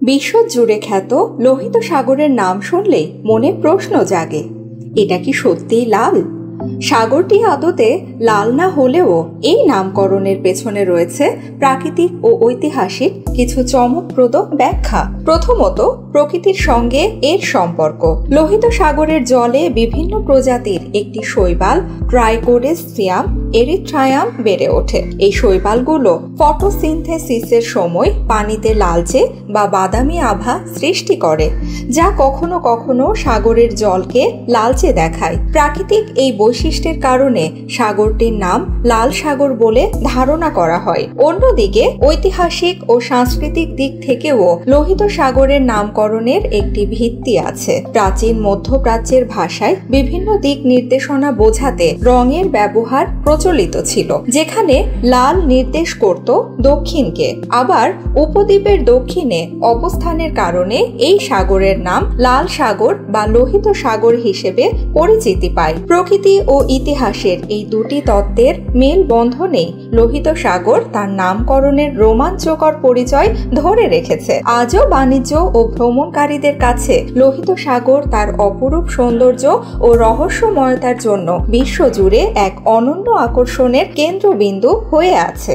বিশ্বজুড়ে খ্যাত লোহিত সাগরের নাম শুনলেই মনে প্রশ্ন জাগে, এটা কি সত্যিই লাল? সাগরটি আদতে লাল না হলেও এই নামকরণের পেছনে রয়েছে প্রাকৃতিক ও ঐতিহাসিক কিছু চমকপ্রদ ব্যাখ্যা। প্রথমত, প্রকৃতির সঙ্গে এর সম্পর্ক। লোহিত সাগরের জলে বিভিন্ন প্রজাতির একটি শৈবাল ট্রাইকোডেসিয়াম এরিথ্রায়াম বেড়ে ওঠে। এই শৈবালগুলো ফটোসিনথেসিসের সময় পানিতে লালচে বা বাদামি আভা সৃষ্টি করে, যা কখনো কখনো সাগরের জলকে লালচে দেখায়। প্রাকৃতিক এই বৈশিষ্ট্যের কারণে সাগরটির নাম লাল সাগর বলে ধারণা করা হয়। অন্যদিকে ঐতিহাসিক ও সাংস্কৃতিক দিক থেকেও লোহিত সাগরের নামকরণের একটি ভিত্তি আছে। প্রাচীন মধ্যপ্রাচ্যের ভাষায় বিভিন্ন দিক নির্দেশনা বোঝাতে রঙের ব্যবহার প্রচলিত ছিল, যেখানে লাল নির্দেশ করত দক্ষিণকে। আবার উপদ্বীপের দক্ষিণে অবস্থানের কারণে এই সাগরের নাম লাল সাগর বা লোহিত সাগর হিসেবে পরিচিতি পায়। প্রকৃতি ও ইতিহাসের এই দুটি তত্ত্বের মেল বন্ধনেই লোহিত সাগর তার নামকরণের রোমাঞ্চকর পরিচয় ধরে রেখেছে। আজও বাণিজ্য ও ভ্রমণকারীদের কাছে লোহিত সাগর তার অপরূপ সৌন্দর্য ও রহস্যময়তার জন্য বিশ্বজুড়ে এক অনন্য আকর্ষণের কেন্দ্রবিন্দু হয়ে আছে।